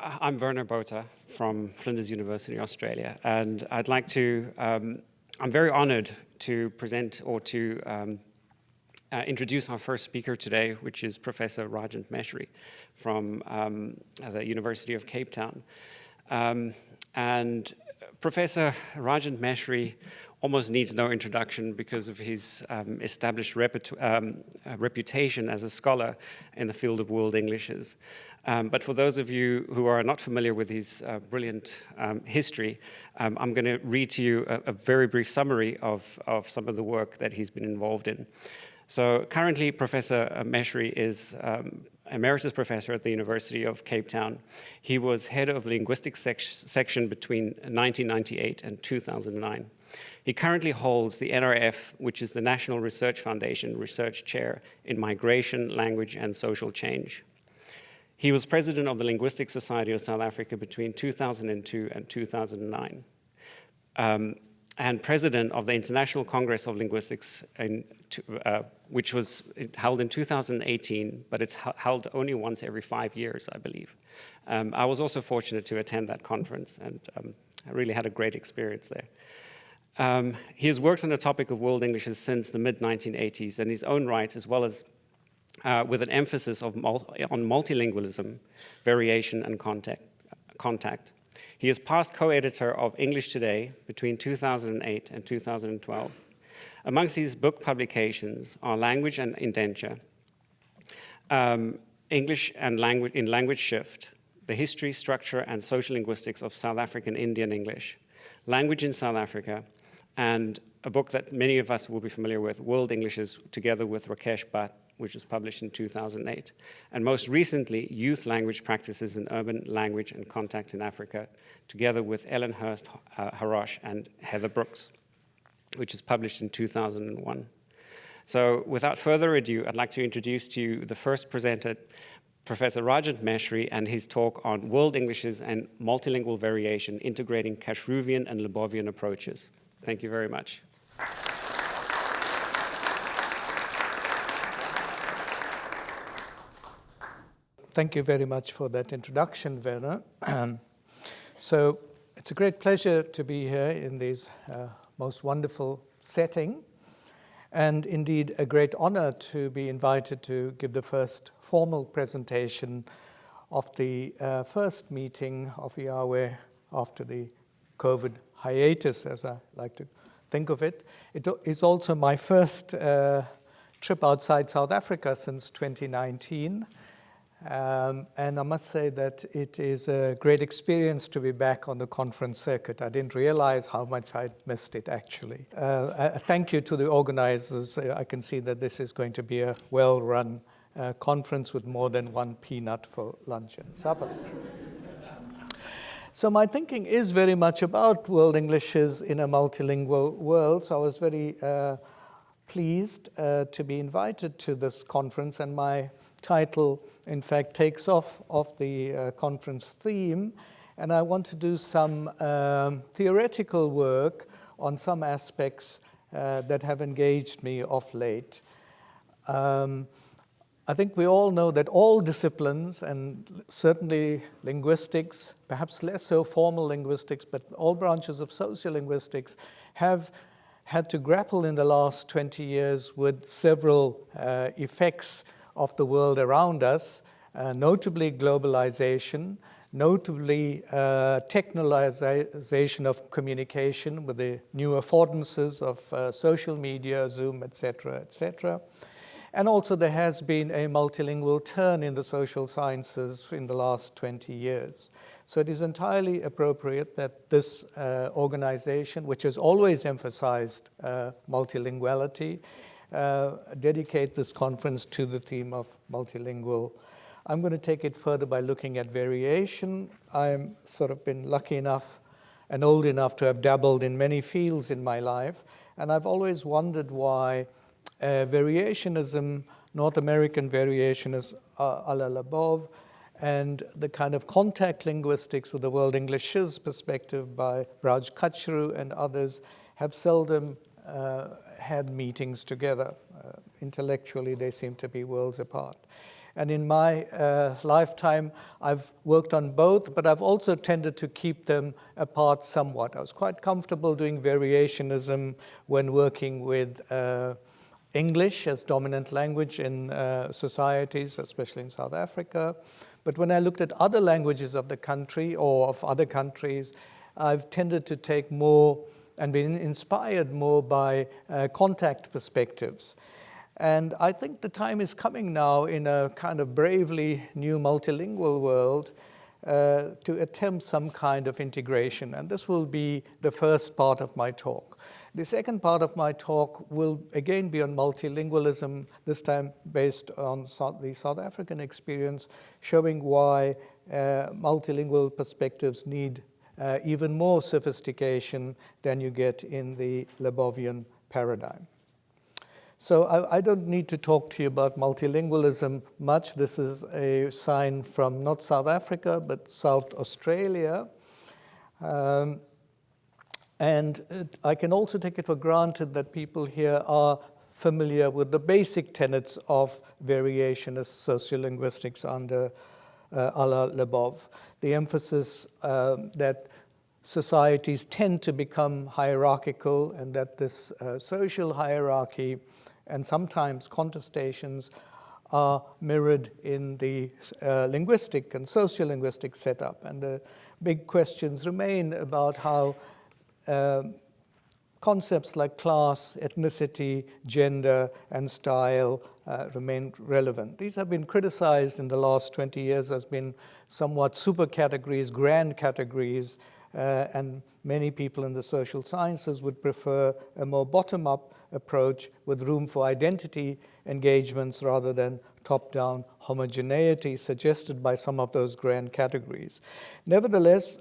I'm Werner Botha from Flinders University, Australia, and I'd like to, I'm very honored to present or to introduce our first speaker today, which is Professor Rajend Mesthrie from the University of Cape Town. And Professor Rajend Mesthrie almost needs no introduction because of his established reputation as a scholar in the field of world Englishes. But for those of you who are not familiar with his brilliant history, I'm going to read to you a very brief summary of some of the work that he's been involved in. So currently, Professor Mesthrie is Emeritus Professor at the University of Cape Town. He was head of the linguistics section between 1998 and 2009. He currently holds the NRF, which is the National Research Foundation Research Chair in Migration, Language and Social Change. He was president of the Linguistic Society of South Africa between 2002 and 2009, and president of the International Congress of Linguistics, which was held in 2018, but it's held only once every 5 years, I believe. I was also fortunate to attend that conference, and I really had a great experience there. He has worked on the topic of world Englishes since the mid-1980s in his own right, as well as with an emphasis on multilingualism, variation, and contact. He is past co-editor of English Today between 2008 and 2012. Amongst his book publications are Language and Indenture, English and Language Shift, The History, Structure, and Social Linguistics of South African Indian English, Language in South Africa, and a book that many of us will be familiar with, World Englishes, together with Rakesh Bhatt, which was published in 2008. And most recently, Youth Language Practices in Urban Language and Contact in Africa, together with Ellen Hurst Harosh and Heather Brooks, which is published in 2001. So without further ado, I'd like to introduce to you the first presenter, Professor Rajend Mesthrie, and his talk on world Englishes and multilingual variation, integrating Kashruvian and Lebovian approaches. Thank you very much. Thank you very much for that introduction, Werner. So it's a great pleasure to be here in this most wonderful setting, and indeed a great honor to be invited to give the first formal presentation of the first meeting of IAWE after the COVID hiatus, as I like to think of it. It is also my first trip outside South Africa since 2019. And I must say that it is a great experience to be back on the conference circuit. I didn't realize how much I'd missed it, actually. Thank you to the organizers. I can see that this is going to be a well-run conference with more than one peanut for lunch and supper. So my thinking is very much about world Englishes in a multilingual world. So I was very pleased to be invited to this conference, and my title, in fact, takes off of the conference theme, and I want to do some theoretical work on some aspects that have engaged me of late. I think we all know that all disciplines, and certainly linguistics, perhaps less so formal linguistics, but all branches of sociolinguistics have had to grapple in the last 20 years with several effects of the world around us, notably globalization, notably technologization of communication with the new affordances of social media, Zoom, etc., etc. And also there has been a multilingual turn in the social sciences in the last 20 years. So it is entirely appropriate that this organization, which has always emphasized multilinguality, dedicate this conference to the theme of multilingual. I'm going to take it further by looking at variation. I'm sort of been lucky enough and old enough to have dabbled in many fields in my life, and I've always wondered why variationism, North American variationism a la Lebov, and the kind of contact linguistics with the world Englishes perspective by Raj Kachru and others have seldom had meetings together. Intellectually, they seem to be worlds apart. And in my lifetime, I've worked on both, but I've also tended to keep them apart somewhat. I was quite comfortable doing variationism when working with English as dominant language in societies, especially in South Africa. But when I looked at other languages of the country or of other countries, I've tended to take more and been inspired more by contact perspectives. And I think the time is coming now in a kind of bravely new multilingual world to attempt some kind of integration. And this will be the first part of my talk. The second part of my talk will again be on multilingualism, this time based on the South African experience, showing why multilingual perspectives need even more sophistication than you get in the Lebovian paradigm. So I don't need to talk to you about multilingualism much. This is a sign from not South Africa, but South Australia. And I can also take it for granted that people here are familiar with the basic tenets of variationist sociolinguistics under a la Lebov. The emphasis that societies tend to become hierarchical and that this social hierarchy and sometimes contestations are mirrored in the linguistic and sociolinguistic setup. And the big questions remain about how concepts like class, ethnicity, gender, and style remain relevant. These have been criticized in the last 20 years as being somewhat super categories, grand categories, and many people in the social sciences would prefer a more bottom-up approach with room for identity engagements rather than top-down homogeneity suggested by some of those grand categories. Nevertheless,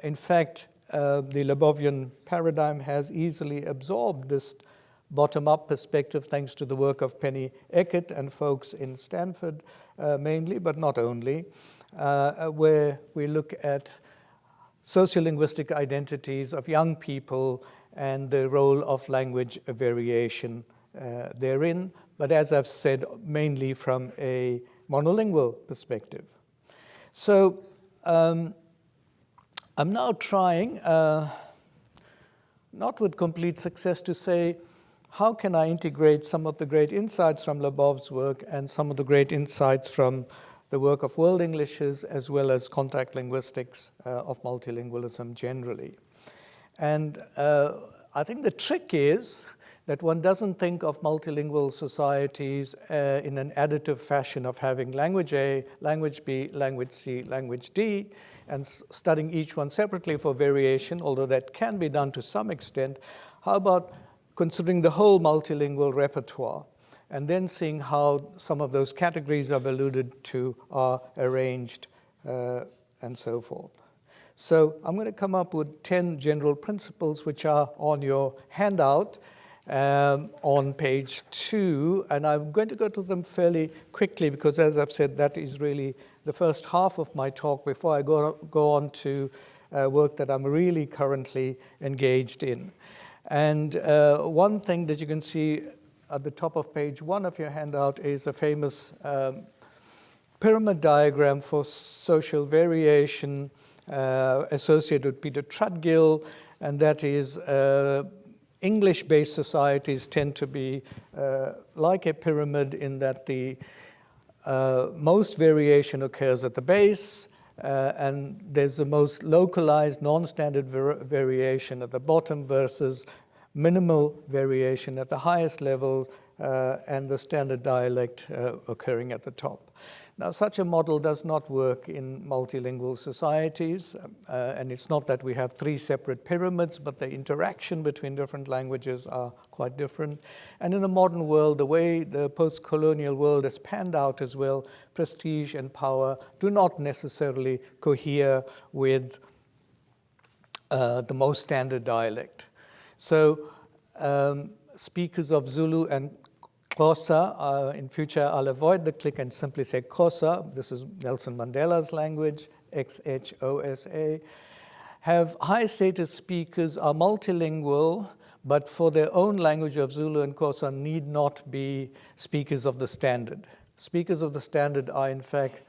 in fact, the Lebovian paradigm has easily absorbed this bottom-up perspective thanks to the work of Penny Eckert and folks in Stanford mainly, but not only, where we look at sociolinguistic identities of young people and the role of language variation therein, but as I've said, mainly from a monolingual perspective. So I'm now trying, not with complete success, to say, how can I integrate some of the great insights from Lebov's work and some of the great insights from the work of world Englishes as well as contact linguistics of multilingualism generally. And I think the trick is that one doesn't think of multilingual societies in an additive fashion of having language A, language B, language C, language D, and studying each one separately for variation, although that can be done to some extent. How about considering the whole multilingual repertoire and then seeing how some of those categories I've alluded to are arranged and so forth. So I'm going to come up with 10 general principles which are on your handout on page 2, and I'm going to go to them fairly quickly because, as I've said, that is really the first half of my talk before I go on to work that I'm really currently engaged in. And one thing that you can see at the top of page 1 of your handout is a famous pyramid diagram for social variation associated with Peter Trudgill, and that is English-based societies tend to be like a pyramid in that the most variation occurs at the base, and there's the most localized, non-standard variation at the bottom versus minimal variation at the highest level and the standard dialect occurring at the top. Now, such a model does not work in multilingual societies, and it's not that we have 3 separate pyramids, but the interaction between different languages are quite different. And in the modern world, the way the post-colonial world has panned out as well, prestige and power do not necessarily cohere with the most standard dialect. So speakers of Zulu and Xhosa, in future I'll avoid the click and simply say Xhosa, this is Nelson Mandela's language, Xhosa, have high status speakers, are multilingual, but for their own language of Zulu and Xhosa need not be speakers of the standard. Speakers of the standard are, in fact,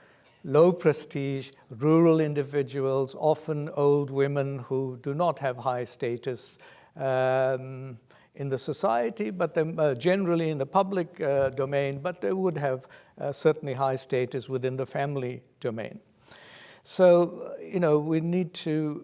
low prestige, rural individuals, often old women who do not have high status in the society, but generally in the public domain, but they would have certainly high status within the family domain. So, we need to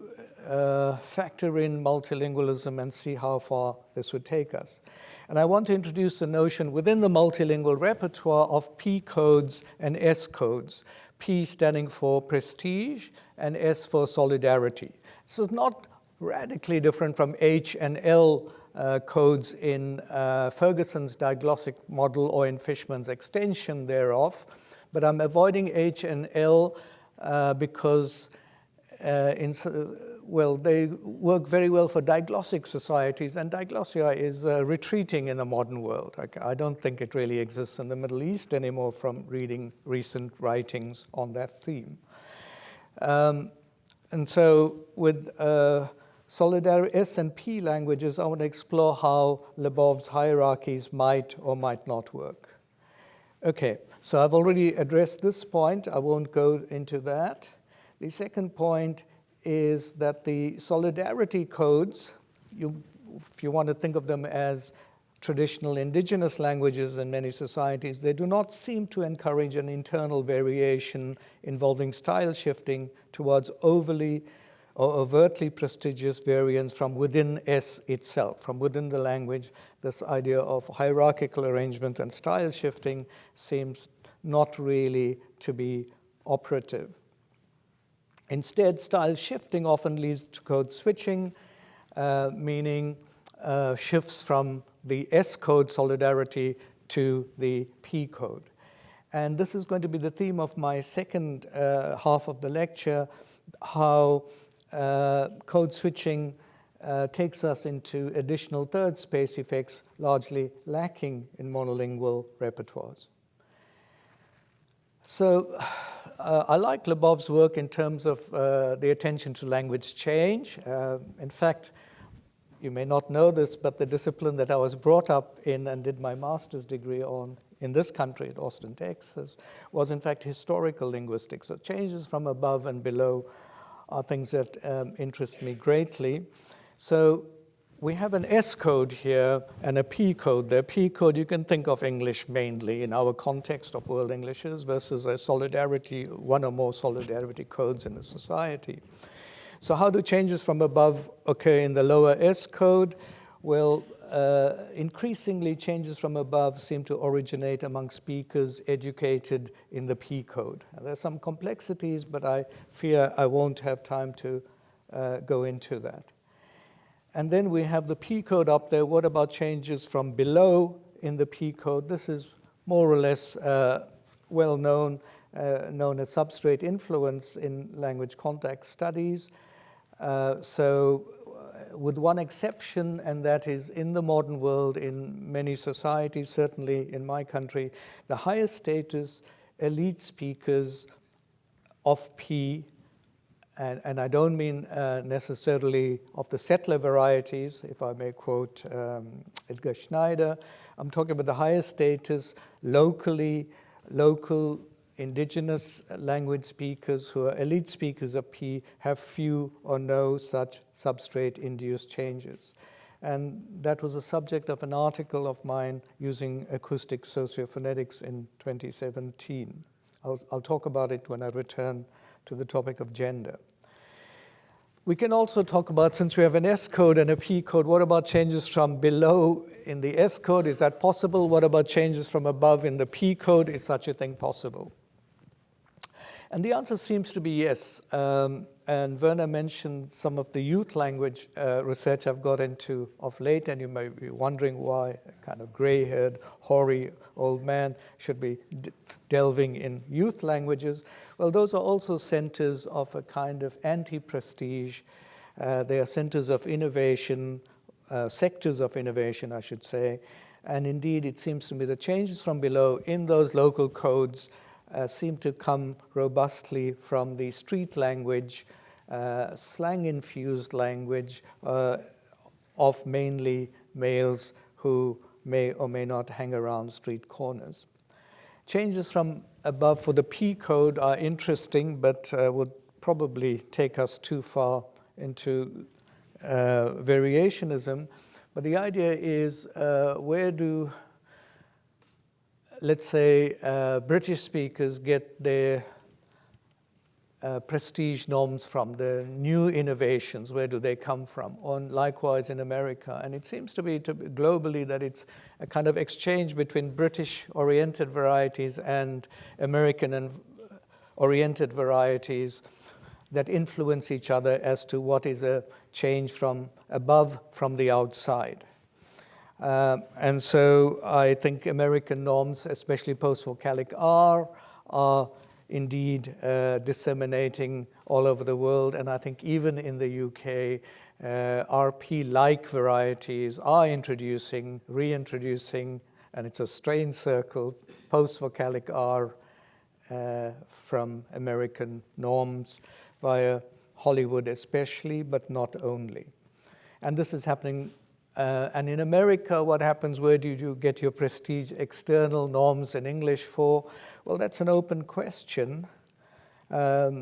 factor in multilingualism and see how far this would take us. And I want to introduce the notion within the multilingual repertoire of P codes and S codes. P standing for prestige and S for solidarity. This is not radically different from H and L codes in Ferguson's diglossic model or in Fishman's extension thereof, but I'm avoiding H and L because they work very well for diglossic societies, and diglossia is retreating in the modern world. I don't think it really exists in the Middle East anymore from reading recent writings on that theme. And so with solidarity S and P languages, I want to explore how Lebov's hierarchies might or might not work. Okay, so I've already addressed this point. I won't go into that. The second point is that the solidarity codes, if you want to think of them as traditional indigenous languages in many societies, they do not seem to encourage an internal variation involving style shifting towards overly or overtly prestigious variants from within S itself, from within the language. This idea of hierarchical arrangement and style shifting seems not really to be operative. Instead, style shifting often leads to code switching, meaning shifts from the S code solidarity to the P code. And this is going to be the theme of my second half of the lecture, how code switching takes us into additional third space effects largely lacking in monolingual repertoires. So I like Lebov's work in terms of the attention to language change. In fact, you may not know this, but the discipline that I was brought up in and did my master's degree on in this country at Austin, Texas, was in fact historical linguistics. So changes from above and below are things that interest me greatly. So we have an S code here and a P code. The P code, you can think of English mainly in our context of world Englishes versus a solidarity, one or more solidarity codes in a society. So how do changes from above occur in the lower S code? Well, increasingly changes from above seem to originate among speakers educated in the P code. There's some complexities, but I fear I won't have time to go into that. And then we have the P code up there. What about changes from below in the P code? This is more or less well known, known as substrate influence in language context studies. With one exception, and that is in the modern world, in many societies, certainly in my country, the highest status elite speakers of P, and I don't mean necessarily of the settler varieties, if I may quote Edgar Schneider. I'm talking about the highest status, local indigenous language speakers who are elite speakers of P have few or no such substrate-induced changes. And that was the subject of an article of mine using acoustic sociophonetics in 2017. I'll talk about it when I return to the topic of gender. We can also talk about, since we have an S code and a P code, what about changes from below in the S code? Is that possible? What about changes from above in the P code? Is such a thing possible? And the answer seems to be yes. And Werner mentioned some of the youth language research I've got into of late, and you may be wondering why a kind of gray-haired, hoary old man should be delving in youth languages. Well, those are also centers of a kind of anti-prestige. They are centers of innovation, sectors of innovation, I should say. And indeed, it seems to me the changes from below in those local codes seem to come robustly from the street language, slang-infused language of mainly males who may or may not hang around street corners. Changes from above for the P code are interesting, but would probably take us too far into variationism. But the idea is, where do, let's say, British speakers get their prestige norms from, the new innovations, where do they come from? And likewise in America. And it seems to be globally that it's a kind of exchange between British-oriented varieties and American-oriented varieties that influence each other as to what is a change from above, from the outside. And so I think American norms, especially post-vocalic R, are indeed disseminating all over the world. And I think even in the UK, RP-like varieties are reintroducing, and it's a strange circle, post-vocalic R from American norms via Hollywood especially, but not only. And this is happening. And in America, what happens? Where do you get your prestige external norms in English for? Well, that's an open question. 30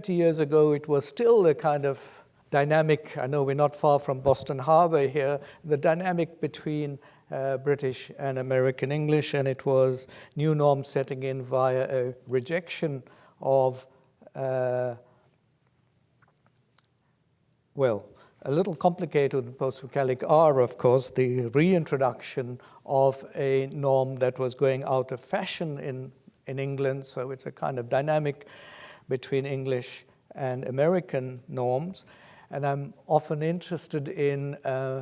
years ago, it was still a kind of dynamic. I know we're not far from Boston Harbor here, the dynamic between British and American English, and it was new norms setting in via a rejection of, well, a little complicated with post-vocalic R, of course, the reintroduction of a norm that was going out of fashion in England. So it's a kind of dynamic between English and American norms. And I'm often interested in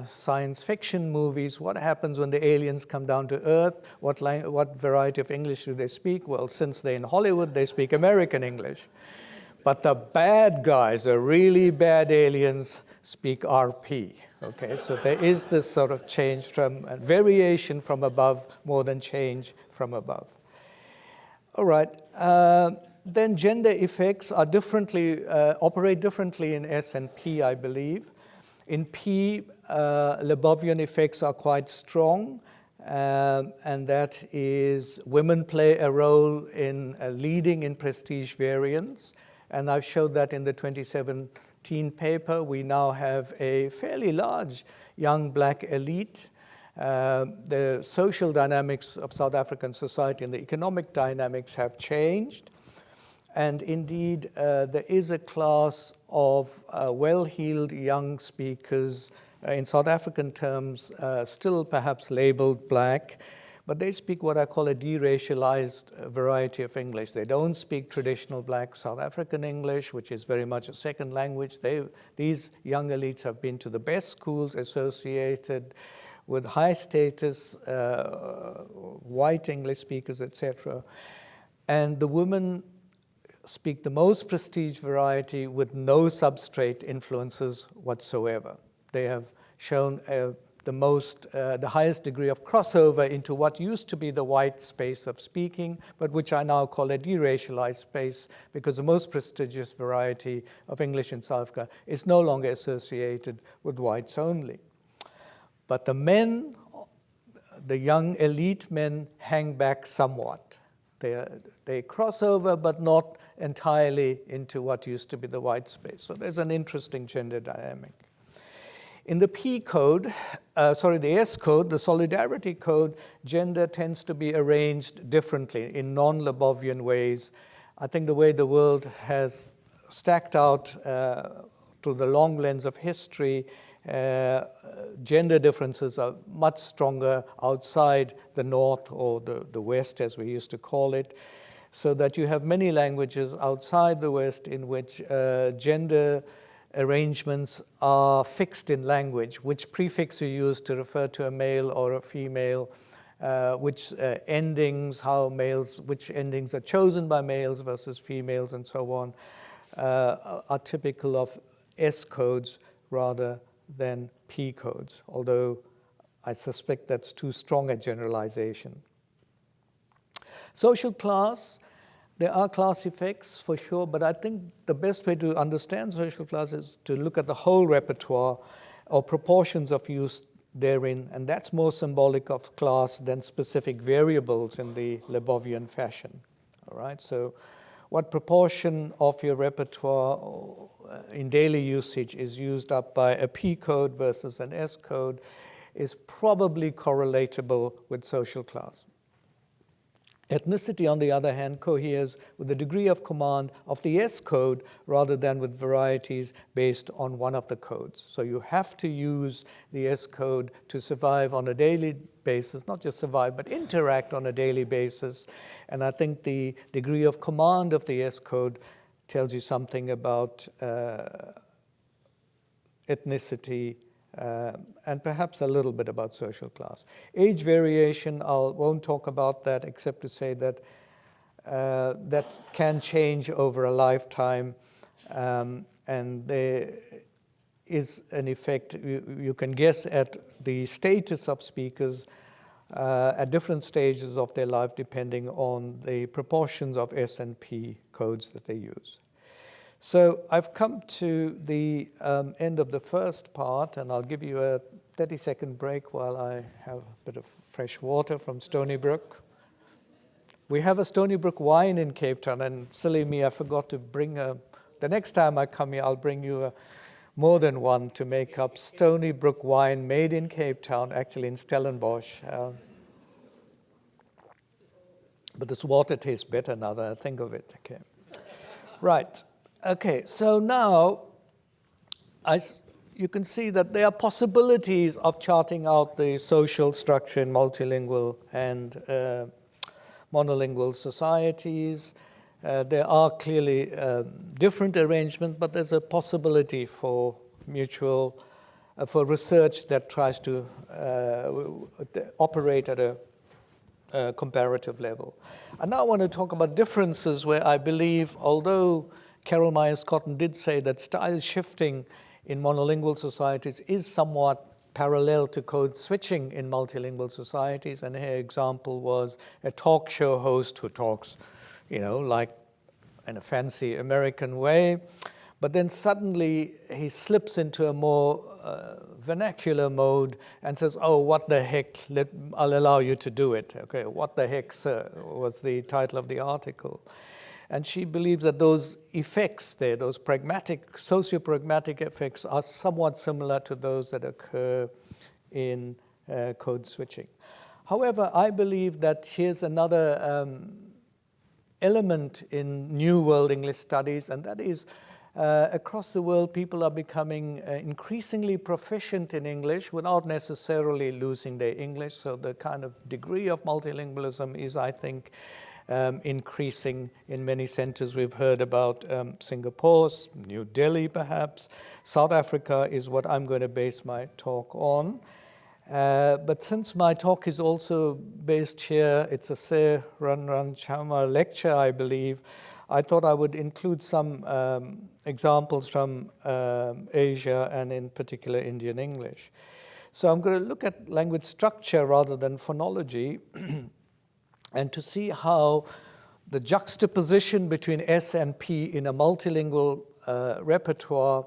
science fiction movies. What happens when the aliens come down to Earth? What variety of English do they speak? Well, since they're in Hollywood, they speak American English. But the bad guys, the really bad aliens, speak RP, okay? So there is this sort of change from, variation from above more than change from above. All right, then gender effects are operate differently in S and P, I believe. In P, Lebovian effects are quite strong, and that is women play a role in leading in prestige variants, and I've showed that in the 2017 paper. We now have a fairly large young black elite. The social dynamics of South African society and the economic dynamics have changed. And indeed, there is a class of well-heeled young speakers, in South African terms, still perhaps labeled black, but they speak what I call a deracialized variety of English. They don't speak traditional black South African English, which is very much a second language. These young elites have been to the best schools associated with high status, white English speakers, etc. And the women speak the most prestige variety with no substrate influences whatsoever. They have shown the highest degree of crossover into what used to be the white space of speaking, but which I now call a deracialized space, because the most prestigious variety of English in South Africa is no longer associated with whites only. But the men, the young elite men, hang back somewhat. They cross over, but not entirely into what used to be the white space. So there's an interesting gender dynamic. In the P code, the S code, the solidarity code, gender tends to be arranged differently in non-Lebovian ways. I think the way the world has stacked out through the long lens of history, gender differences are much stronger outside the North or the West, as we used to call it, so that you have many languages outside the West in which gender arrangements are fixed in language, which prefix you use to refer to a male or a female, which endings are chosen by males versus females, and so on, are typical of S codes rather than P codes, although I suspect that's too strong a generalization. Social class, there are class effects for sure, but I think the best way to understand social class is to look at the whole repertoire or proportions of use therein, and that's more symbolic of class than specific variables in the Lebovian fashion. All right, so what proportion of your repertoire in daily usage is used up by a P code versus an S code is probably correlatable with social class. Ethnicity, on the other hand, coheres with the degree of command of the S code rather than with varieties based on one of the codes. So you have to use the S code to survive on a daily basis, not just survive, but interact on a daily basis. And I think the degree of command of the S code tells you something about ethnicity, and perhaps a little bit about social class. Age variation, I won't talk about that except to say that that can change over a lifetime, and there is an effect. You can guess at the status of speakers at different stages of their life depending on the proportions of S and P codes that they use. So I've come to the end of the first part, and I'll give you a 30-second break while I have a bit of fresh water from Stony Brook. We have a Stony Brook wine in Cape Town, and silly me, I forgot to bring the next time I come here, I'll bring you more than one to make up Stony Brook wine made in Cape Town, actually in Stellenbosch. But this water tastes better now that I think of it. Okay, right. Okay, so now you can see that there are possibilities of charting out the social structure in multilingual and monolingual societies. There are clearly different arrangements, but there's a possibility for for research that tries to operate at a comparative level. I now want to talk about differences where I believe, although Carol Myers-Cotton did say that style shifting in monolingual societies is somewhat parallel to code switching in multilingual societies, and her example was a talk show host who talks, like in a fancy American way, but then suddenly he slips into a more vernacular mode and says, "Oh, what the heck, I'll allow you to do it." Okay, "What the heck, sir," was the title of the article. And she believes that those effects there, those socio-pragmatic effects, are somewhat similar to those that occur in code switching. However, I believe that here's another element in New World English studies, and that is across the world, people are becoming increasingly proficient in English without necessarily losing their English. So the kind of degree of multilingualism is, I think, increasing in many centers. We've heard about Singapore, New Delhi perhaps. South Africa is what I'm going to base my talk on. But since my talk is also based here, it's a Se Ranran Chama lecture, I believe, I thought I would include some examples from Asia and in particular Indian English. So I'm going to look at language structure rather than phonology and to see how the juxtaposition between S and P in a multilingual repertoire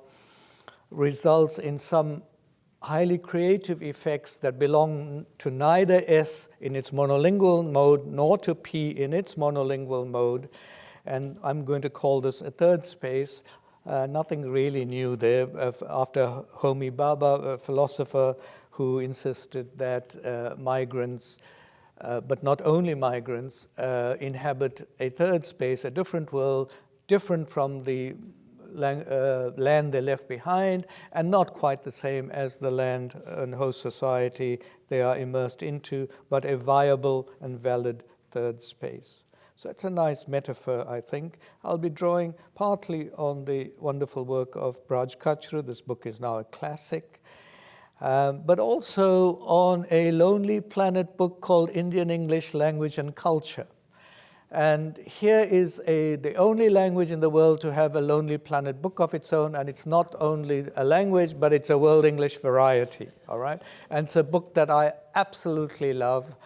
results in some highly creative effects that belong to neither S in its monolingual mode nor to P in its monolingual mode. And I'm going to call this a third space. Nothing really new there. After Homi Bhabha, a philosopher who insisted that migrants, but not only migrants, inhabit a third space, a different world, different from the land they left behind, and not quite the same as the land and host society they are immersed into, but a viable and valid third space. So it's a nice metaphor, I think. I'll be drawing partly on the wonderful work of Braj Kachru. This book is now a classic. But also on a Lonely Planet book called Indian English Language and Culture. And here is the only language in the world to have a Lonely Planet book of its own, and it's not only a language, but it's a World English variety, all right? And it's a book that I absolutely love.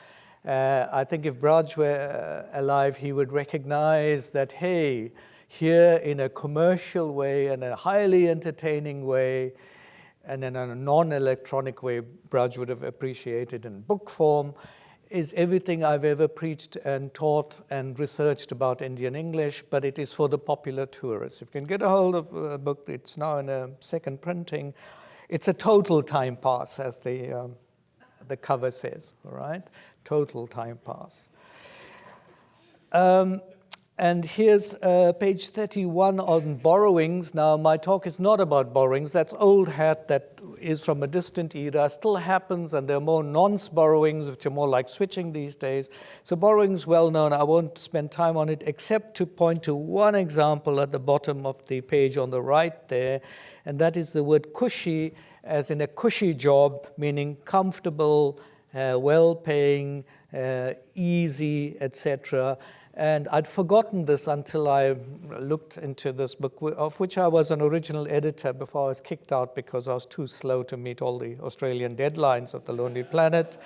I think if Braj were alive, he would recognize that, hey, here in a commercial way and a highly entertaining way, and in a non-electronic way, Braj would have appreciated in book form, is everything I've ever preached and taught and researched about Indian English, but it is for the popular tourist. If you can get a hold of a book, it's now in a second printing. It's a total time pass, as the cover says, all right? Total time pass. And here's page 31 on borrowings. Now, my talk is not about borrowings. That's old hat that is from a distant era, still happens, and there are more nonce borrowings, which are more like switching these days. So borrowing's well known. I won't spend time on it, except to point to one example at the bottom of the page on the right there, and that is the word cushy, as in a cushy job, meaning comfortable, well-paying, easy, etc. And I'd forgotten this until I looked into this book, of which I was an original editor before I was kicked out because I was too slow to meet all the Australian deadlines of The Lonely Planet.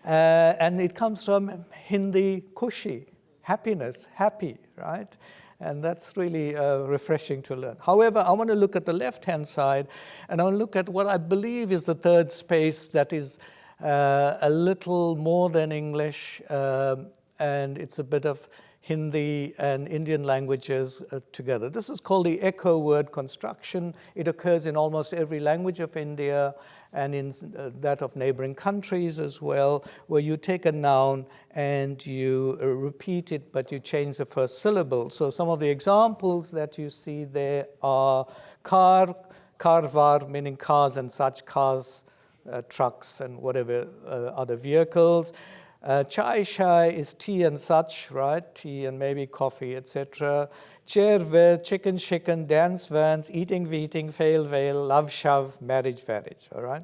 And it comes from Hindi kushi, happiness, happy, right? And that's really refreshing to learn. However, I want to look at the left-hand side, and I want to look at what I believe is the third space that is a little more than English, and it's a bit of Hindi and Indian languages together. This is called the echo word construction. It occurs in almost every language of India and in that of neighboring countries as well, where you take a noun and you repeat it, but you change the first syllable. So some of the examples that you see there are car, karvar, meaning cars and such, cars, trucks and whatever other vehicles. Chai shai is tea and such, right? Tea and maybe coffee, etc. Chair ver, chicken, dance vans, eating, veeting, fail, veil, love, shove, marriage, varriage, all right?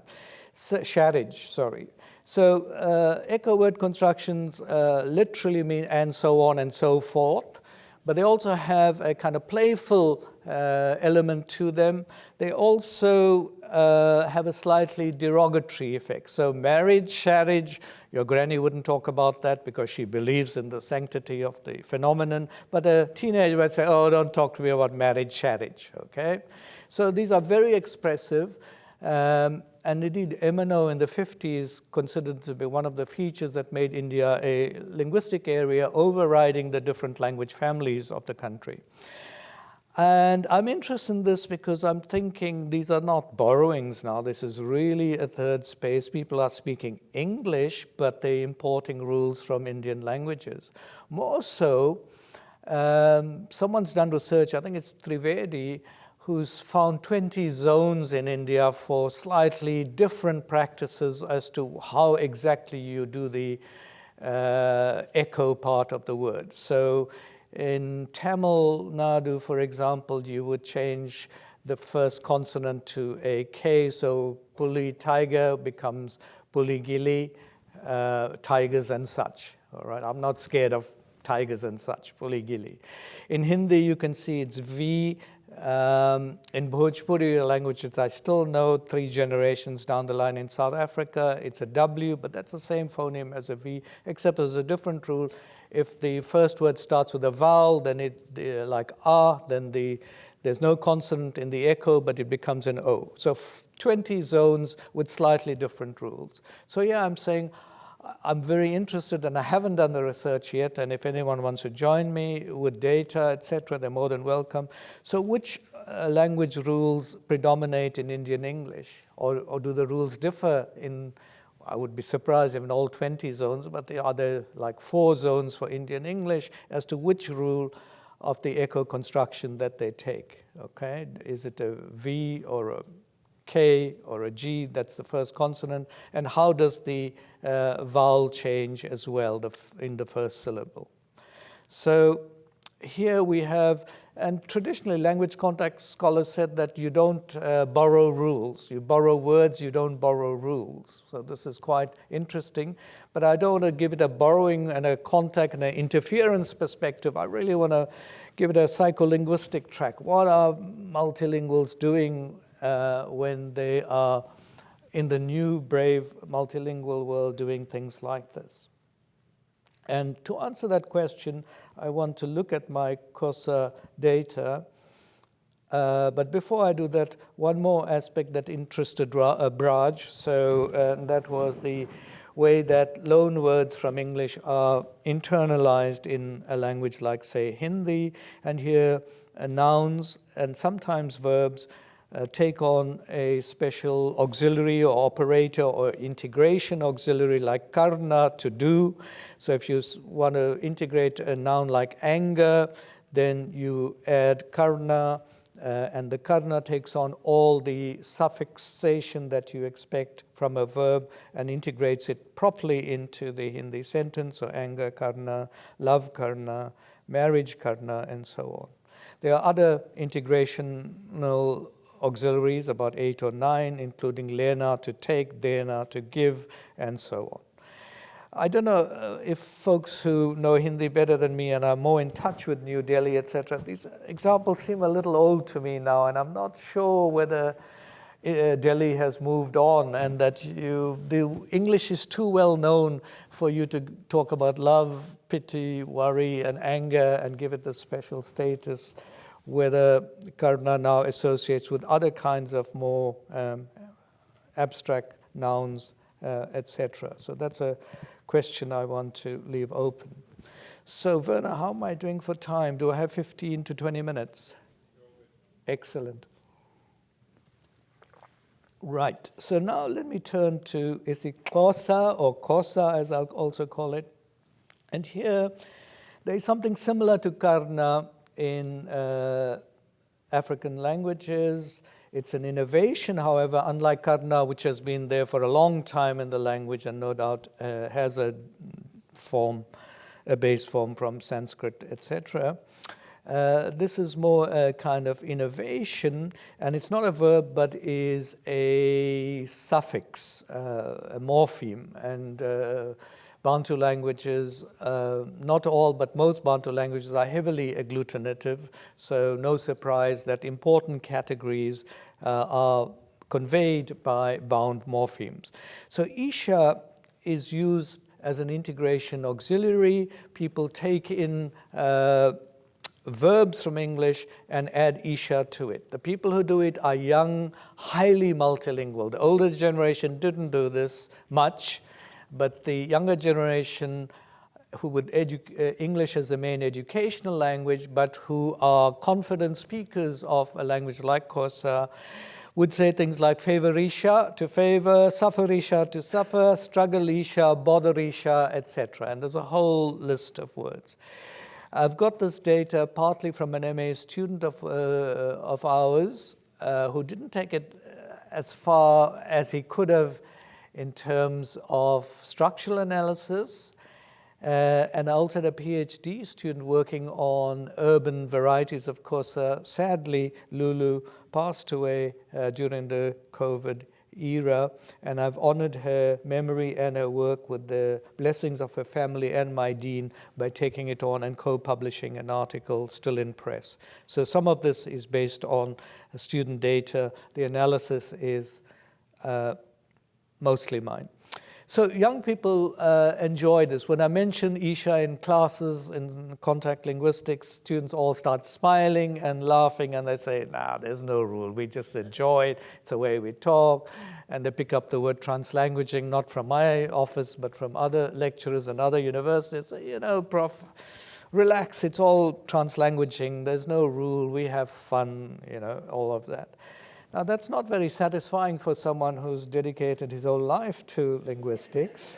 So, sharriage, sorry. So echo word constructions literally mean and so on and so forth, but they also have a kind of playful element to them. They also have a slightly derogatory effect. So marriage, sharriage, your granny wouldn't talk about that because she believes in the sanctity of the phenomenon, but a teenager would say, oh, don't talk to me about marriage, sharriage, okay? So these are very expressive, and indeed Emino in the 50s considered to be one of the features that made India a linguistic area overriding the different language families of the country. And I'm interested in this because I'm thinking these are not borrowings now. This is really a third space. People are speaking English, but they're importing rules from Indian languages. More so, someone's done research, I think it's Trivedi, who's found 20 zones in India for slightly different practices as to how exactly you do the echo part of the word. So in Tamil Nadu, for example, you would change the first consonant to a K, so puli, tiger, becomes puli gili, tigers and such. All right, I'm not scared of tigers and such, puli gili. In Hindi, you can see it's V. In Bhojpuri, a language that I still know 3 generations down the line in South Africa, it's a W, but that's the same phoneme as a V, except there's a different rule. If the first word starts with a vowel, then like ah, then there's no consonant in the echo, but it becomes an O. So 20 zones with slightly different rules. So yeah, I'm saying I'm very interested, and I haven't done the research yet, and if anyone wants to join me with data, etc., they're more than welcome. So which language rules predominate in Indian English? Or do the rules differ in, I would be surprised if in all 20 zones, but are there like 4 zones for Indian English as to which rule of the echo construction that they take, okay? Is it a V or a K or a G, that's the first consonant, and how does the vowel change as well in the first syllable? So here we have, and traditionally language context scholars said that you don't borrow rules. You borrow words, you don't borrow rules. So this is quite interesting, but I don't want to give it a borrowing and a contact and an interference perspective. I really want to give it a psycholinguistic track. What are multilinguals doing when they are in the new, brave, multilingual world doing things like this? And to answer that question, I want to look at my COSA data. But before I do that, one more aspect that interested Braj. So that was the way that loan words from English are internalized in a language like, say, Hindi. And here nouns and sometimes verbs take on a special auxiliary or operator or integration auxiliary like karna, to do. So if you want to integrate a noun like anger, then you add karna, and the karna takes on all the suffixation that you expect from a verb and integrates it properly into the Hindi sentence. So anger karna, love karna, marriage karna, and so on. There are other integrational auxiliaries, about 8 or 9, including lena, to take, dena, to give, and so on. I don't know if folks who know Hindi better than me and are more in touch with New Delhi, etc., these examples seem a little old to me now, and I'm not sure whether Delhi has moved on and that the English is too well known for you to talk about love, pity, worry, and anger and give it the special status, whether karna now associates with other kinds of more abstract nouns, etc. So that's a question I want to leave open. So Werner, how am I doing for time? Do I have 15 to 20 minutes? Excellent. Right, so now let me turn to Isikosa, or Kosa as I'll also call it. And here there is something similar to karna in African languages. It's an innovation, however, unlike karna, which has been there for a long time in the language and no doubt has a base form from Sanskrit, etc. This is more a kind of innovation, and it's not a verb, but is a suffix, a morpheme. And Bantu languages, not all, but most Bantu languages are heavily agglutinative, so no surprise that important categories are conveyed by bound morphemes. So isha is used as an integration auxiliary. People take in verbs from English and add isha to it. The people who do it are young, highly multilingual. The older generation didn't do this much, but the younger generation who would English as the main educational language, but who are confident speakers of a language like Xhosa, would say things like favorisha to favor, sufferisha to suffer, struggleisha, botherisha, etc. And there's a whole list of words. I've got this data partly from an MA student of ours who didn't take it as far as he could have in terms of structural analysis, and also a PhD student working on urban varieties of Xhosa. Sadly, Lulu passed away during the COVID era, and I've honored her memory and her work with the blessings of her family and my dean by taking it on and co-publishing an article still in press. So some of this is based on student data. The analysis is mostly mine. So young people enjoy this. When I mention Isha in classes in contact linguistics, students all start smiling and laughing, and they say, nah, there's no rule. We just enjoy it. It's the way we talk. And they pick up the word translanguaging, not from my office, but from other lecturers and other universities. Say, you know, Prof, relax. It's all translanguaging. There's no rule. We have fun, you know, all of that. Now, that's not very satisfying for someone who's dedicated his whole life to linguistics.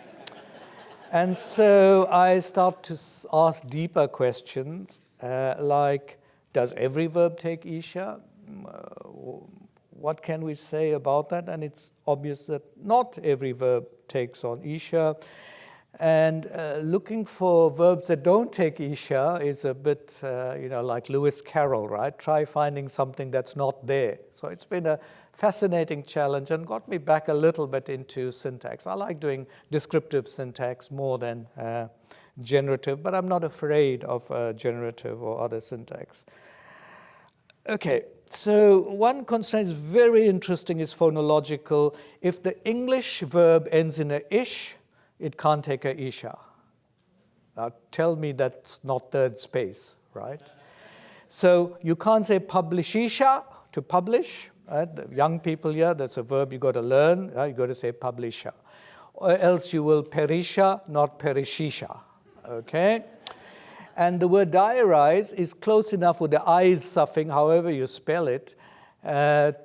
And so I start to ask deeper questions, like, does every verb take isha? What can we say about that? And it's obvious that not every verb takes on isha. And looking for verbs that don't take isha is a bit, like Lewis Carroll, right? Try finding something that's not there. So it's been a fascinating challenge and got me back a little bit into syntax. I like doing descriptive syntax more than generative, but I'm not afraid of generative or other syntax. Okay, so one constraint is very interesting, is phonological. If the English verb ends in a ish, it can't take a isha. Now tell me that's not third space, right? So you can't say publishisha, to publish. Right? The young people here, that's a verb you got to learn. Right? You got to say publisha. Or else you will perisha, not perishisha. Okay? And the word diarize is close enough with the eyes suffix, however you spell it,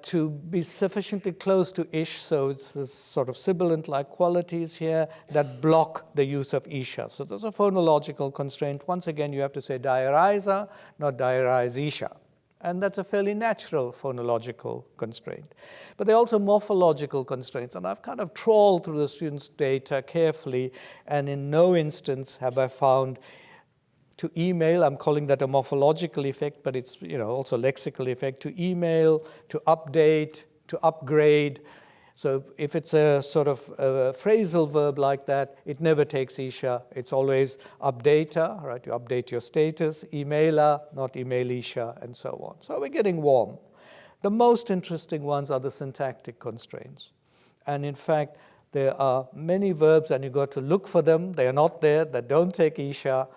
to be sufficiently close to ish, so it's this sort of sibilant-like qualities here that block the use of isha. So there's a phonological constraint. Once again, you have to say diariza, not diarizisha. And that's a fairly natural phonological constraint. But there are also morphological constraints, and I've kind of trawled through the students' data carefully, and in no instance have I found to email, I'm calling that a morphological effect, but it's also lexical effect, to email, to update, to upgrade. So if it's a sort of a phrasal verb like that, it never takes isha. It's always updata, right? You update your status, emailer, not emailisha, and so on. So we're getting warm. The most interesting ones are the syntactic constraints. And in fact, there are many verbs, and you've got to look for them. They are not there, that don't take isha.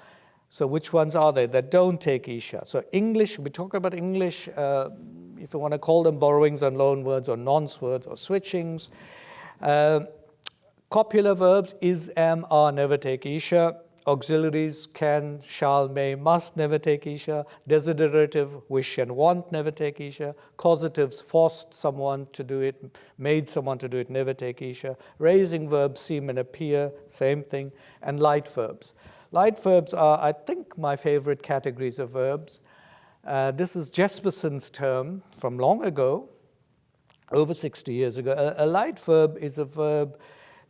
So which ones are there that don't take isha? So English, we talk about English, if you want to call them borrowings and loan words or nonce words or switchings. Copular verbs, is, am, are, never take isha. Auxiliaries, can, shall, may, must, never take isha. Desiderative, wish and want, never take isha. Causatives, forced someone to do it, made someone to do it, never take isha. Raising verbs, seem and appear, same thing. And light verbs. Light verbs are, I think, my favorite categories of verbs. This is Jesperson's term from long ago, over 60 years ago. A light verb is a verb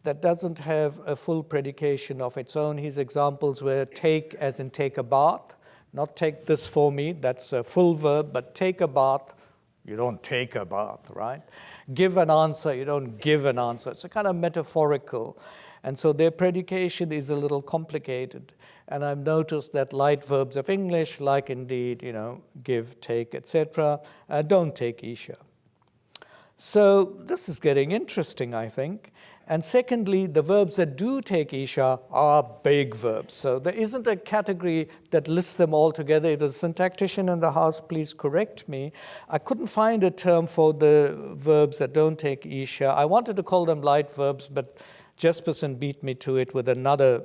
that doesn't have a full predication of its own. His examples were take, as in take a bath, not take this for me, that's a full verb, but take a bath, you don't take a bath, right? Give an answer, you don't give an answer. It's a kind of metaphorical. And so their predication is a little complicated. And I've noticed that light verbs of English, like indeed, give, take, etc., don't take isha. So this is getting interesting, I think. And secondly, the verbs that do take isha are big verbs. So there isn't a category that lists them all together. If there's a syntactician in the house, please correct me. I couldn't find a term for the verbs that don't take isha. I wanted to call them light verbs, but Jesperson beat me to it with another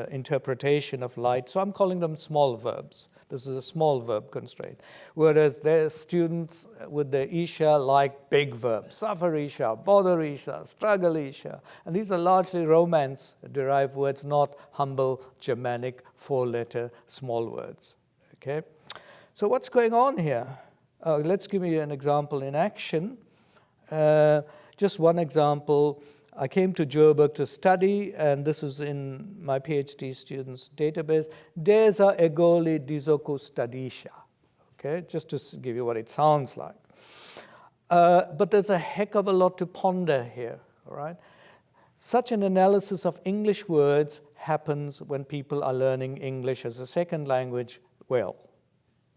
interpretation of light, so I'm calling them small verbs. This is a small verb constraint. Whereas their students with the isha like big verbs, suffer isha, bother isha, struggle isha. And these are largely Romance-derived words, not humble Germanic four-letter small words. Okay? So what's going on here? Let's give you an example in action. Just one example. I came to Joburg to study, and this is in my PhD students' database. Deza egoli dizoku studisha. Okay, just to give you what it sounds like. But there's a heck of a lot to ponder here, all right? Such an analysis of English words happens when people are learning English as a second language well.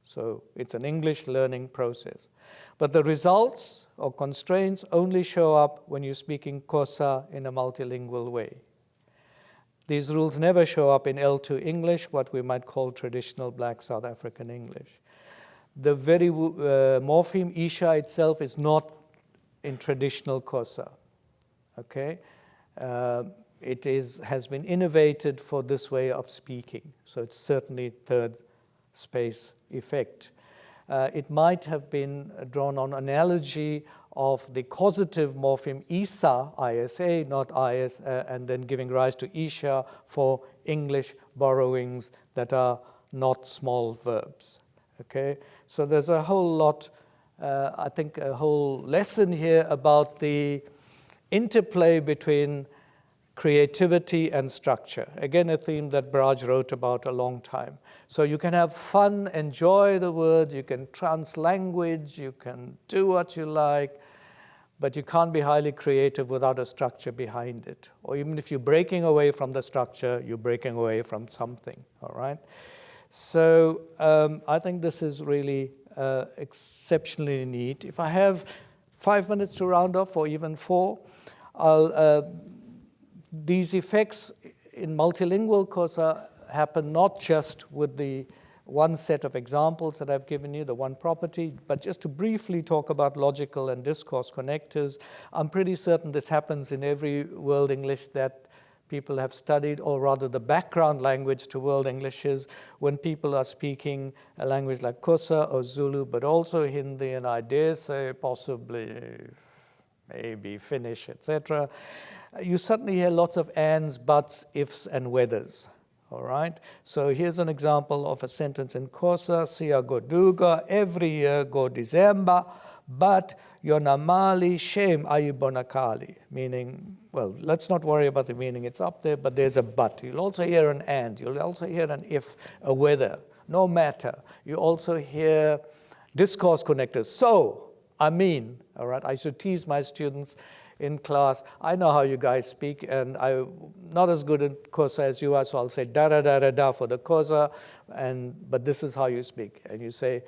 So it's an English learning process. But the results or constraints only show up when you're speaking Xhosa in a multilingual way. These rules never show up in L2 English, what we might call traditional Black South African English. The very morpheme isha itself is not in traditional Xhosa. Okay? It has been innovated for this way of speaking. So it's certainly third space effect. It might have been drawn on analogy of the causative morpheme isa, isa, not is, and then giving rise to isha for English borrowings that are not small verbs. Okay, so there's a whole lot, I think a whole lesson here about the interplay between creativity and structure. Again, a theme that Braj wrote about a long time. So you can have fun, enjoy the word, you can translanguage, you can do what you like, but you can't be highly creative without a structure behind it. Or even if you're breaking away from the structure, you're breaking away from something, all right? So I think this is really exceptionally neat. If I have 5 minutes to round off, or even 4, these effects in multilingual Xhosa happen not just with the one set of examples that I've given you, the one property, but just to briefly talk about logical and discourse connectors, I'm pretty certain this happens in every World English that people have studied, or rather the background language to World English is when people are speaking a language like Xhosa or Zulu, but also Hindi, and I dare say possibly maybe Finnish, etc. You suddenly hear lots of ands, buts, ifs, and whethers. All right? So here's an example of a sentence in Xhosa, Siya Goduga, every year go December, but Yonamali Shem Ayibonakali, meaning, well, let's not worry about the meaning, it's up there, but there's a but. You'll also hear an and, you'll also hear an if, a whether, no matter. You also hear discourse connectors. So, I mean, all right, I should tease my students in class. I know how you guys speak, and I'm not as good at Xhosa as you are, so I'll say da-da-da-da-da for the Xhosa, but this is how you speak. And you say,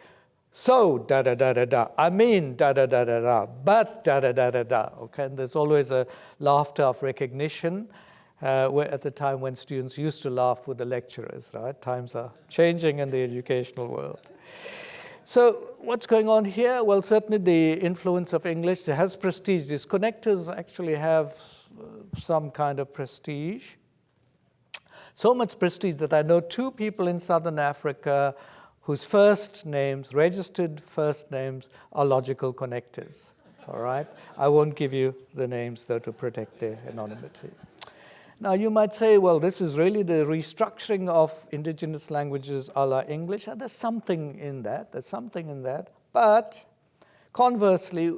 so da-da-da-da-da, I mean da-da-da-da-da, but da-da-da-da-da. Okay, and there's always a laughter of recognition at the time when students used to laugh with the lecturers, right? Times are changing in the educational world. So what's going on here? Well, certainly the influence of English has prestige. These connectors actually have some kind of prestige. So much prestige that I know two people in Southern Africa whose first names, registered first names, are logical connectors. All right? I won't give you the names, though, to protect their anonymity. Now, you might say, well, this is really the restructuring of indigenous languages a la English. And there's something in that. There's something in that. But conversely,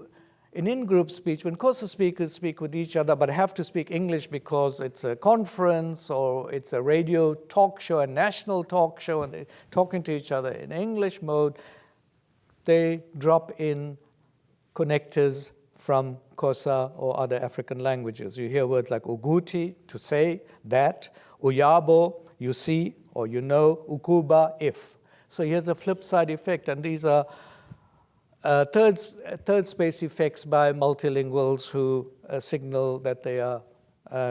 in in-group speech, when Xhosa speakers speak with each other but have to speak English because it's a conference or it's a radio talk show, a national talk show, and they're talking to each other in English mode, they drop in connectors from Xhosa or other African languages. You hear words like uguti, to say, that, uyabo, you see or you know, ukuba, if. So here's a flip side effect, and these are third space effects by multilinguals who signal that they are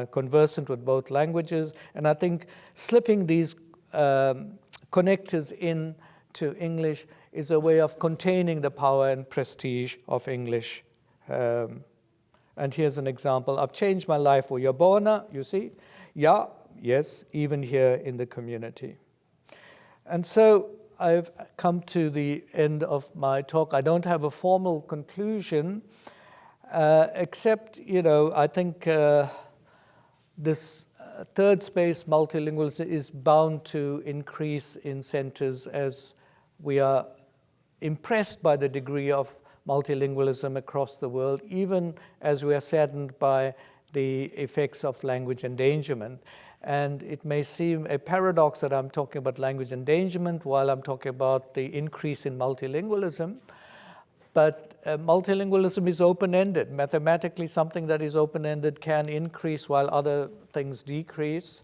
conversant with both languages. And I think slipping these connectors into English is a way of containing the power and prestige of English. And here's an example. I've changed my life for Yabona, you see? Yeah, yes, even here in the community. And so I've come to the end of my talk. I don't have a formal conclusion, except, I think this third space multilingualism is bound to increase in centers as we are impressed by the degree of multilingualism across the world, even as we are saddened by the effects of language endangerment. And it may seem a paradox that I'm talking about language endangerment while I'm talking about the increase in multilingualism. But multilingualism is open-ended. Mathematically, something that is open-ended can increase while other things decrease.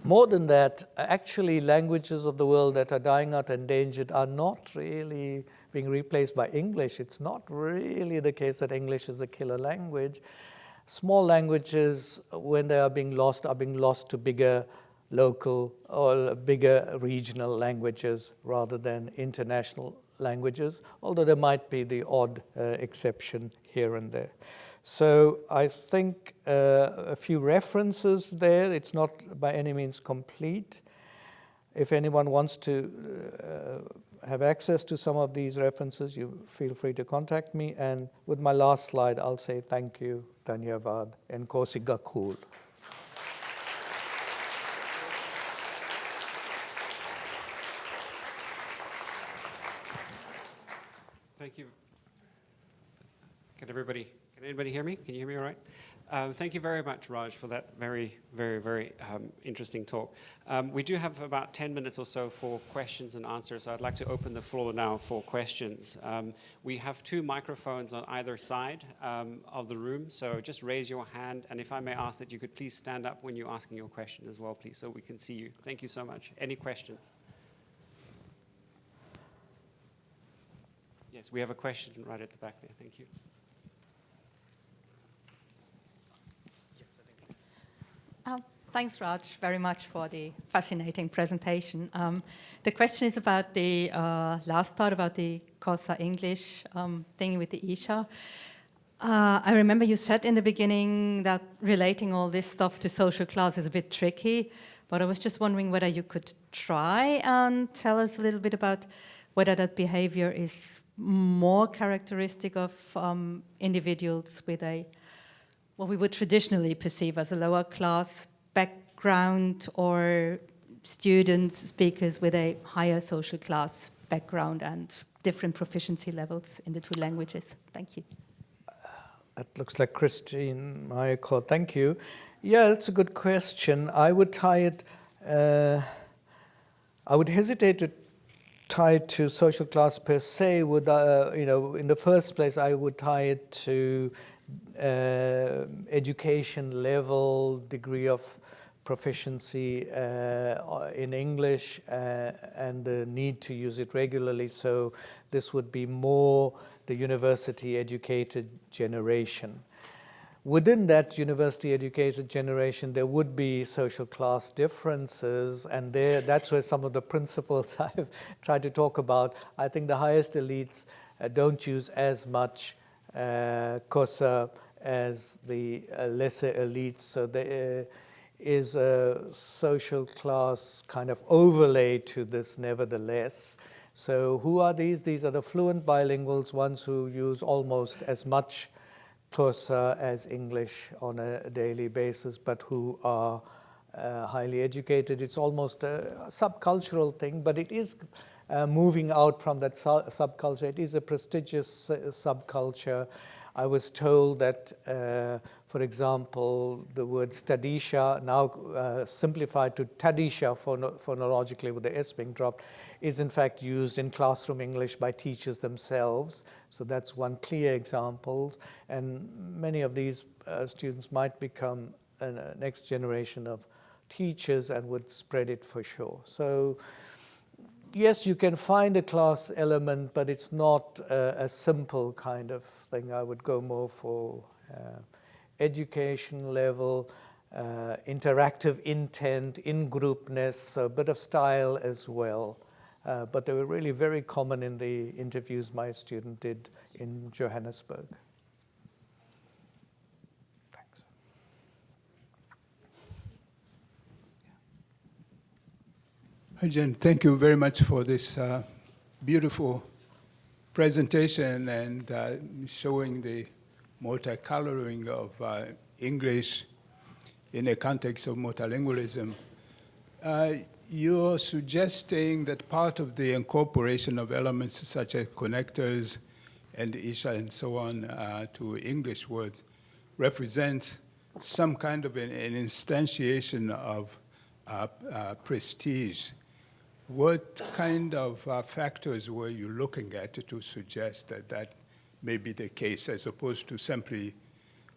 More than that, actually, languages of the world that are dying out endangered are not really being replaced by English. It's not really the case that English is the killer language. Small languages, when they are being lost to bigger local or bigger regional languages rather than international languages, although there might be the odd exception here and there. So I think a few references there. It's not by any means complete. If anyone wants to have access to some of these references, you feel free to contact me. And with my last slide, I'll say thank you, Dhanyavad, and Nkosi Kakhulu. Thank you. Can anybody hear me? Can you hear me all right? Thank you very much, Raj, for that very, very, very interesting talk. We do have about 10 minutes or so for questions and answers, so I'd like to open the floor now for questions. We have 2 microphones on either side of the room, so just raise your hand, and if I may ask that you could please stand up when you're asking your question as well, please, so we can see you. Thank you so much. Any questions? Yes, we have a question right at the back there. Thank you. Thanks, Raj, very much for the fascinating presentation. The question is about the last part, about the Xhosa English thing with the Isha. I remember you said in the beginning that relating all this stuff to social class is a bit tricky, but I was just wondering whether you could try and tell us a little bit about whether that behavior is more characteristic of individuals with what we would traditionally perceive as a lower class background, or students, speakers with a higher social class background and different proficiency levels in the two languages. Thank you. That looks like Christine Mayakor. Thank you. Yeah, that's a good question. I would tie it, I would hesitate to tie it to social class per se. Would in the first place, I would tie it to education level, degree of proficiency in English, and the need to use it regularly. So this would be more the university-educated generation. Within that university-educated generation, there would be social class differences, and that's where some of the principles I've tried to talk about. I think the highest elites don't use as much Xhosa as the lesser elites, so there is a social class kind of overlay to this nevertheless. So who are these? These are the fluent bilinguals, ones who use almost as much Xhosa as English on a daily basis, but who are highly educated. It's almost a subcultural thing, but it is moving out from that subculture. It is a prestigious subculture. I was told that, for example, the word stadisha, now simplified to tadisha phonologically with the S being dropped, is in fact used in classroom English by teachers themselves. So that's one clear example. And many of these students might become a next generation of teachers and would spread it for sure. So yes, you can find a class element, but it's not a simple kind of thing. I would go more for education level, interactive intent, in-groupness, so a bit of style as well. But they were really very common in the interviews my student did in Johannesburg. Thanks. Rajend, thank you very much for this beautiful presentation and showing the multicoloring of English in a context of multilingualism. You're suggesting that part of the incorporation of elements such as connectors and Isha and so on to English words represent some kind of an instantiation of prestige. What kind of factors were you looking at to suggest that that may be the case, as opposed to simply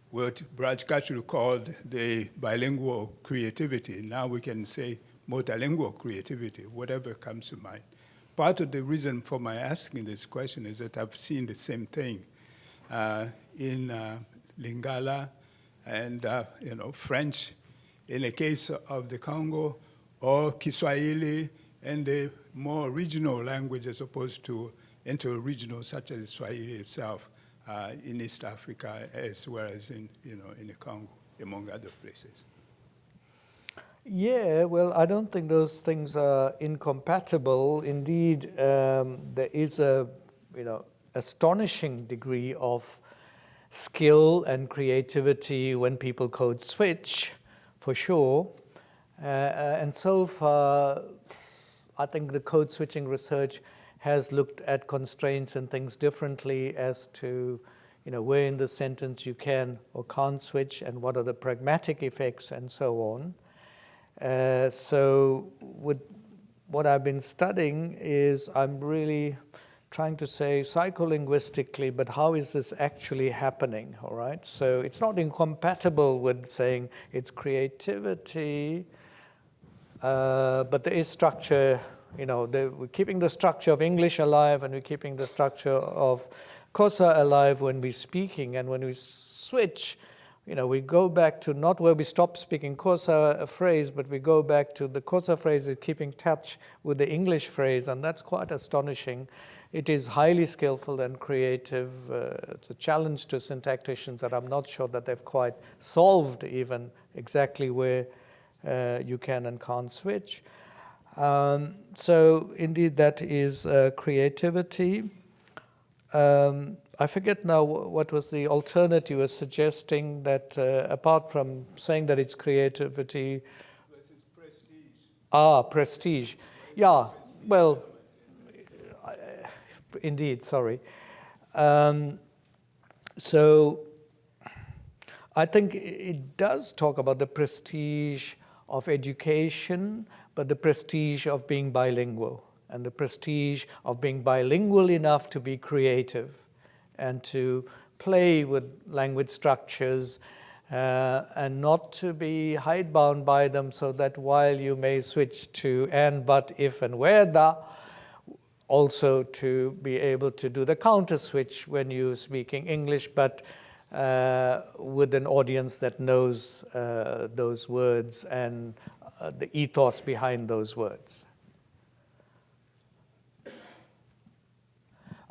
what Braj Kachru called the bilingual creativity? Now we can say multilingual creativity, whatever comes to mind. Part of the reason for my asking this question is that I've seen the same thing in Lingala and French in the case of the Congo, or Kiswahili and the more regional language as opposed to inter-regional, such as Swahili itself in East Africa, as well as in the Congo, among other places. Yeah, well, I don't think those things are incompatible. Indeed, there is a astonishing degree of skill and creativity when people code switch, for sure. And so far, I think the code switching research has looked at constraints and things differently as to where in the sentence you can or can't switch and what are the pragmatic effects and so on. So with what I've been studying is I'm really trying to say psycholinguistically, but how is this actually happening, all right? So it's not incompatible with saying it's creativity, but there is structure, we're keeping the structure of English alive and we're keeping the structure of Xhosa alive when we're speaking, and when we switch, we go back to not where we stop speaking Xhosa phrase, but we go back to the Xhosa phrase is keeping touch with the English phrase, and that's quite astonishing. It is highly skillful and creative. It's a challenge to syntacticians that I'm not sure that they've quite solved even exactly where you can and can't switch. So indeed that is creativity. I forget now what was the alternative you were suggesting, that apart from saying that it's creativity. Versus prestige. Prestige. Yeah, well, indeed, sorry. So I think it does talk about the prestige of education, but the prestige of being bilingual, and the prestige of being bilingual enough to be creative and to play with language structures and not to be hidebound by them, so that while you may switch to and, but, if, and whether, also to be able to do the counter switch when you're speaking English, but with an audience that knows those words and the ethos behind those words.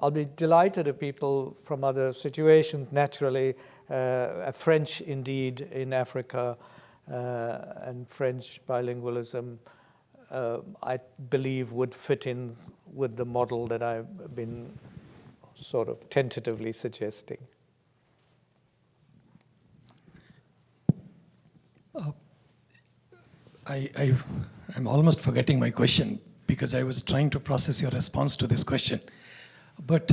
I'll be delighted if people from other situations, naturally, French indeed in Africa and French bilingualism, I believe would fit in with the model that I've been sort of tentatively suggesting. I'm almost forgetting my question because I was trying to process your response to this question. But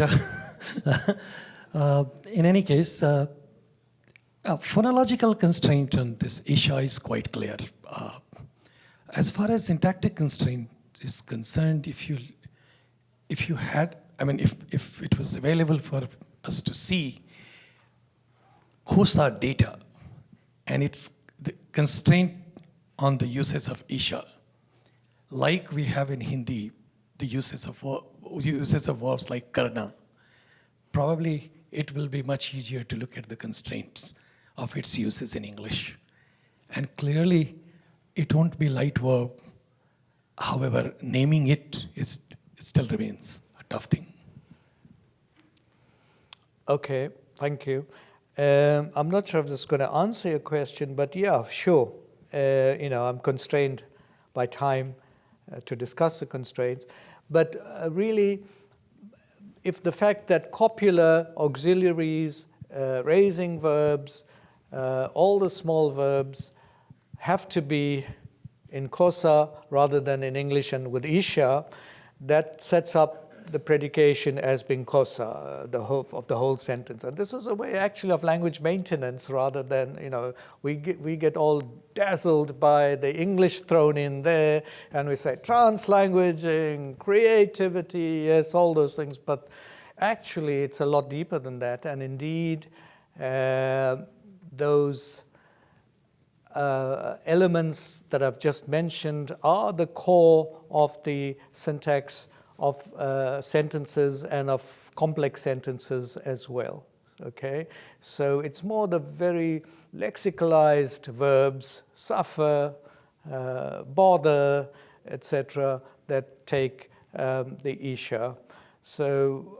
in any case, a phonological constraint on this Isha is quite clear. As far as syntactic constraint is concerned, if you had, I mean, if it was available for us to see Xhosa data and its the constraint on the uses of Isha, like we have in Hindi, the uses of verbs like karna, probably it will be much easier to look at the constraints of its uses in English. And clearly, it won't be light verb. However, naming it still remains a tough thing. Okay, thank you. I'm not sure if this is going to answer your question, but yeah, sure. I'm constrained by time to discuss the constraints. But really, if the fact that copular, auxiliaries, raising verbs, all the small verbs have to be in Xhosa rather than in English and with Isha, that sets up the predication as being Xhosa, of the whole sentence. And this is a way actually of language maintenance rather than, we get all dazzled by the English thrown in there and we say translanguaging, creativity, yes, all those things. But actually it's a lot deeper than that. And indeed, those elements that I've just mentioned are the core of the syntax of sentences and of complex sentences as well, okay? So it's more the very lexicalized verbs, suffer, bother, etc., that take the Isha. So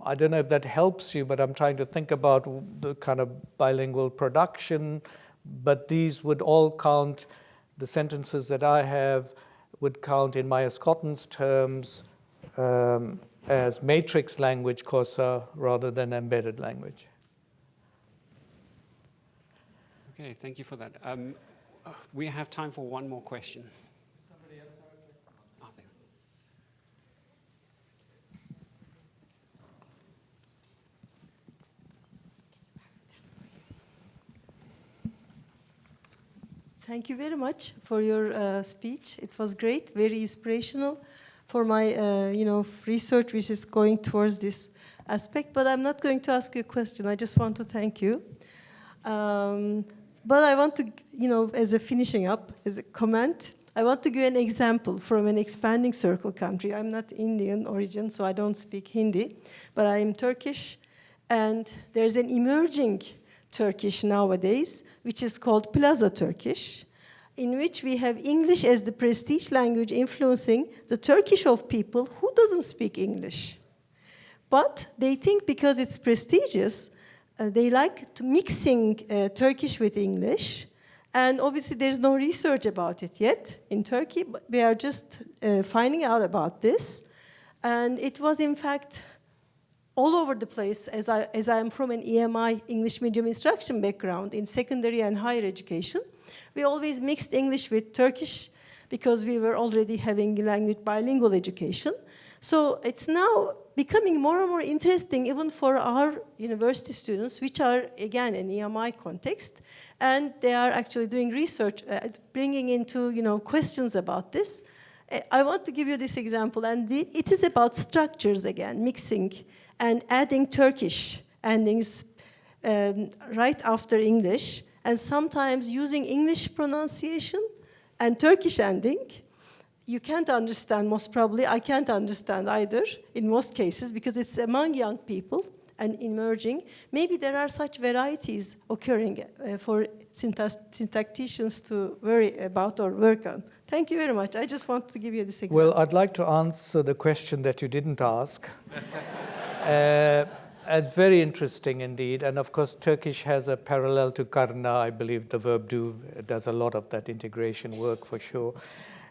I don't know if that helps you, but I'm trying to think about the kind of bilingual production, but these would all count, the sentences that I have would count in Myers-Cotton's terms as matrix language Xhosa rather than embedded language. Okay, thank you for that. We have time for one more question. Somebody else have a question? Oh, there. Thank you very much for your speech. It was great, very inspirational for my, research, which is going towards this aspect. But I'm not going to ask you a question. I just want to thank you. But I want to, as a finishing up, as a comment, I want to give an example from an expanding circle country. I'm not Indian origin, so I don't speak Hindi, but I am Turkish. And there's an emerging Turkish nowadays, which is called Plaza Turkish, in which we have English as the prestige language influencing the Turkish of people who doesn't speak English. But they think because it's prestigious, they like mixing Turkish with English. And obviously there's no research about it yet in Turkey, but we are just finding out about this. And it was in fact all over the place, as I am from an EMI, English medium instruction background in secondary and higher education. We always mixed English with Turkish because we were already having language bilingual education. So it's now becoming more and more interesting even for our university students, which are, again, an EMI context. And they are actually doing research, bringing into questions about this. I want to give you this example, and it is about structures again, mixing and adding Turkish endings right after English, and sometimes using English pronunciation and Turkish ending. You can't understand, most probably. I can't understand either in most cases because it's among young people and emerging. Maybe there are such varieties occurring for syntacticians to worry about or work on. Thank you very much. I just want to give you this example. Well, I'd like to answer the question that you didn't ask. It's very interesting indeed. And of course, Turkish has a parallel to karna. I believe the verb do does a lot of that integration work for sure.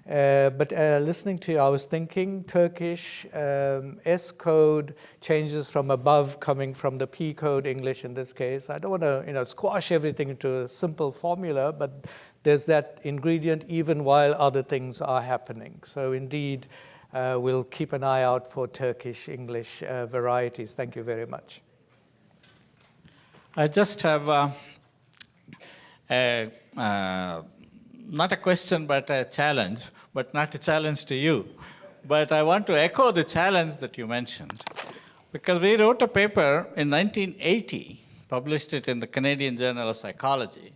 But listening to you, I was thinking Turkish S code changes from above, coming from the P code English in this case. I don't want to squash everything into a simple formula, but there's that ingredient even while other things are happening. So indeed, we'll keep an eye out for Turkish English varieties. Thank you very much. I just have not a question, but a challenge, but not a challenge to you. But I want to echo the challenge that you mentioned. Because we wrote a paper in 1980, published it in the Canadian Journal of Psychology.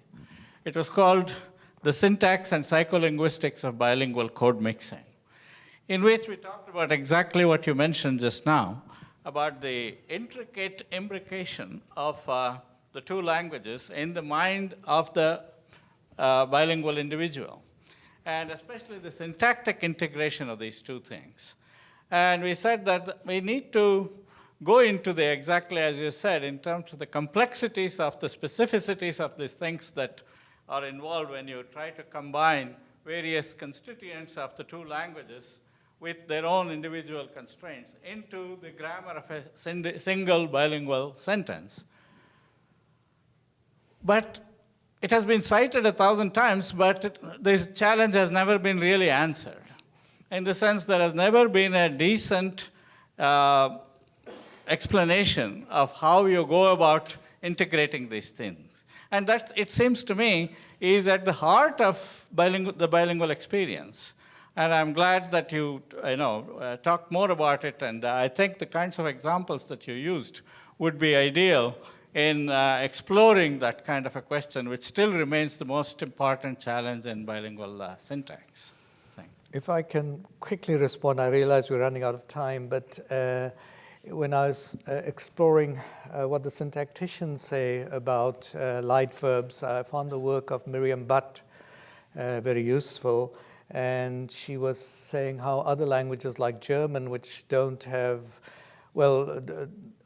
It was called The Syntax and Psycholinguistics of Bilingual Code Mixing, in which we talked about exactly what you mentioned just now, about the intricate imbrication of the two languages in the mind of the bilingual individual, and especially the syntactic integration of these two things. And we said that we need to go into the, exactly as you said, in terms of the complexities of the specificities of these things that are involved when you try to combine various constituents of the two languages with their own individual constraints into the grammar of a single bilingual sentence. But it has been cited 1,000 times, but this challenge has never been really answered. In the sense, there has never been a decent explanation of how you go about integrating these things. And that, it seems to me, is at the heart of the bilingual experience. And I'm glad that you talked more about it, and I think the kinds of examples that you used would be ideal in exploring that kind of a question, which still remains the most important challenge in bilingual syntax. Thanks. If I can quickly respond, I realize we're running out of time, but when I was exploring what the syntacticians say about light verbs, I found the work of Miriam Butt very useful. And she was saying how other languages like German, which don't have, well,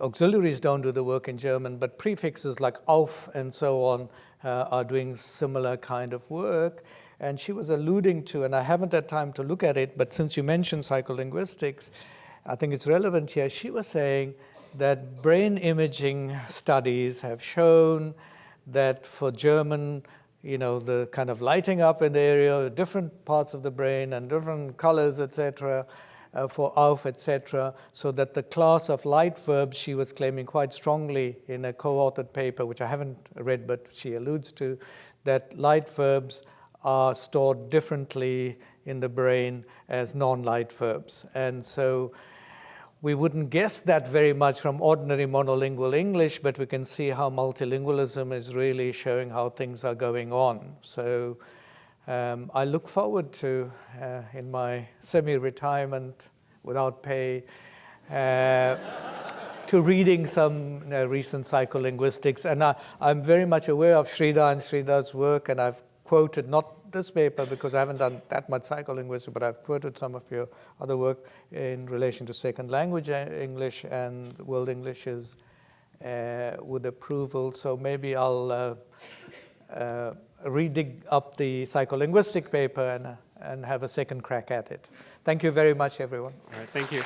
auxiliaries don't do the work in German, but prefixes like auf and so on are doing similar kind of work. And she was alluding to, and I haven't had time to look at it, but since you mentioned psycholinguistics, I think it's relevant here. She was saying that brain imaging studies have shown that for German, the kind of lighting up in the area, different parts of the brain and different colors, etc., for auf, etc., so that the class of light verbs she was claiming quite strongly in a co-authored paper, which I haven't read, but she alludes to, that light verbs are stored differently in the brain as non-light verbs. And so we wouldn't guess that very much from ordinary monolingual English, but we can see how multilingualism is really showing how things are going on. So I look forward to, in my semi-retirement without pay, to to reading some recent psycholinguistics, and I'm very much aware of Sridhar and Sridhar's work, and I've quoted, not this paper because I haven't done that much psycholinguistics, but I've quoted some of your other work in relation to second language English and world Englishes with approval. So maybe I'll redig up the psycholinguistic paper and have a second crack at it. Thank you very much, everyone. All right, thank you.